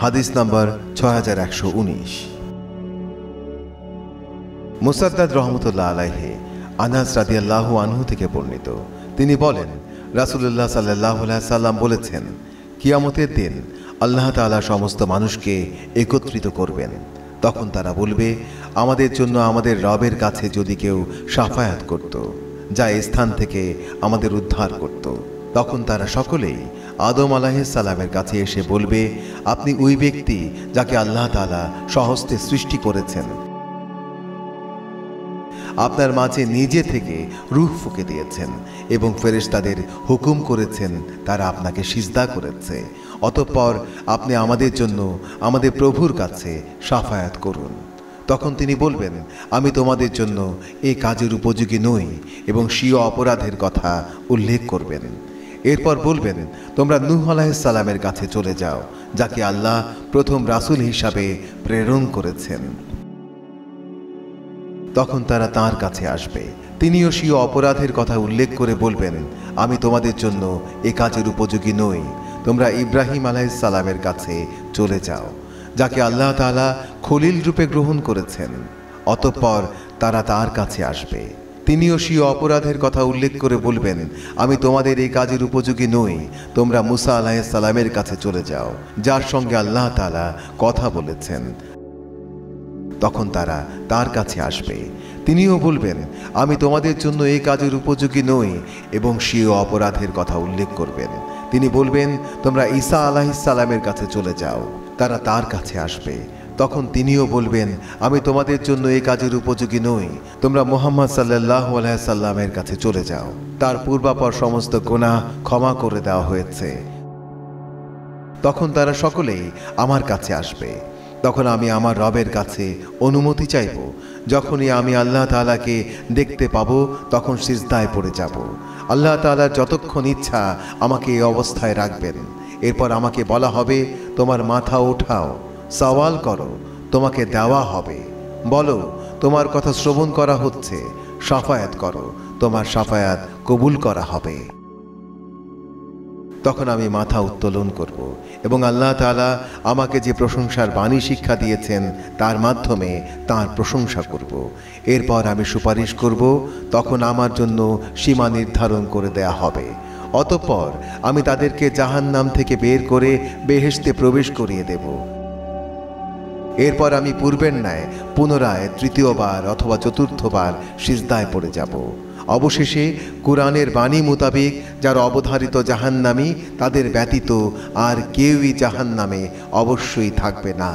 হাদিস নম্বর 6119। মুসাদ্দাদ রহমতুল্লাহ আলাইহি আনাস রাদিয়াল্লাহু আনহু থেকে বর্ণিত, তিনি বলেন, রাসূলুল্লাহ সাল্লাল্লাহু আলাইহি সাল্লাম বলেছেন, কিয়ামতের দিন আল্লাহ তাআলা সমস্ত মানুষকে একত্রিত করবেন। তখন তারা বলবে, আমাদের জন্য আমাদের রবের কাছে যদি কেউ শাফায়াত করত, যা স্থান থেকে আমাদের উদ্ধার করত। তখন তারা সকলেই আদম আলাইহিস সালামের কাছে এসে বলবে, আপনি ওই ব্যক্তি যাকে আল্লাহ তাআলা স্বহস্তে সৃষ্টি করেছেন। আপনার মাঝে নিজে থেকে রূহ ফুঁকে দিয়েছেন এবং ফেরেশতাদের হুকুম করেছেন, তারা আপনাকে সিজদা করেছে। অতঃপর আপনি আমাদের জন্য আমাদের প্রভুর কাছে শাফায়াত করুন। তখন তিনি বলবেন, আমি তোমাদের জন্য এই কাজের উপযোগী নই এবং স্বীয় অপরাধের কথা উল্লেখ করবেন। এরপর বলবেন, তোমরা নূহ আলাইহিস সালামের কাছে চলে যাও, যাকে আল্লাহ প্রথম রাসূল হিসাবে প্রেরণ করেছেন। তখন তারা তাঁর কাছে আসবে, তিনিও স্বীয় অপরাধের কথা উল্লেখ করে বলবেন, আমি তোমাদের জন্য এ কাজের উপযোগী নই, তোমরা ইব্রাহিম আলাইহিস সালামের কাছে চলে যাও, যাকে আল্লাহ তাআলা খলিল রূপে গ্রহণ করেছেন। অতঃপর তারা তার কাছে আসবে, তিনিও স্বীয় অপরাধের কথা উল্লেখ করে বলবেন, আমি তোমাদের এই কাজের উপযোগী নই, তোমরা মুসা আলাইহিস সালামের কাছে চলে যাও, যার সঙ্গে আল্লাহ তাআলা কথা বলেছেন। তখন তারা তার কাছে আসবে, তিনিও বলবেন, আমি তোমাদের জন্য এই কাজের উপযোগী নই এবং স্বীয় অপরাধের কথা উল্লেখ করবেন। তিনি বলবেন, তোমরা ঈসা আলাইহিস সালামের কাছে চলে যাও। তারা তার কাছে আসবে, তখন তিনিও বলবেন, আমি তোমাদের জন্য এই কাজের উপযোগী নই, তোমরা মুহাম্মদ সাল্লাল্লাহু আলাইহি সাল্লামের কাছে চলে যাও, তার পূর্বাপর সমস্ত গুনাহ ক্ষমা করে দেওয়া হয়েছে। তখন তারা সকলেই আমার কাছে আসবে, তখন আমি আমার রবের কাছে অনুমতি চাইব। যখনই আমি আল্লাহ তাআলাকে দেখতে পাবো, তখন সিজদায় পড়ে যাব। আল্লাহ তাআলার যতক্ষণ ইচ্ছা আমাকে এই অবস্থায় রাখবেন। এরপর আমাকে বলা হবে, তোমার মাথা ওঠাও, সওয়াল করো, তোমাকে দেওয়া হবে। বলো, তোমার কথা শ্রবণ করা হচ্ছে, শাফায়াত করো, তোমার শাফায়াত কবুল করা হবে। তখন আমি মাথা উত্তোলন করব এবং আল্লাহ তাআলা আমাকে যে প্রশংসার বাণী শিক্ষা দিয়েছেন তার মাধ্যমে তাঁর প্রশংসা করব। এরপর আমি সুপারিশ করব, তখন আমার জন্য সীমা নির্ধারণ করে দেয়া হবে। অতঃপর আমি তাদেরকে জাহান্নাম থেকে বের করে বেহেশতে প্রবেশ করিয়ে দেব। এরপর আমি পূর্বের ন্যায় পুনরায় তৃতীয়বার অথবা চতুর্থবার সিজদায় পড়ে যাব। অবশেষে কুরআনের বাণী মোতাবেক যারা অবধারিত জাহান্নামী, তাদের ব্যতীত আর কেউই জাহান্নামে অবশ্যই থাকবে না।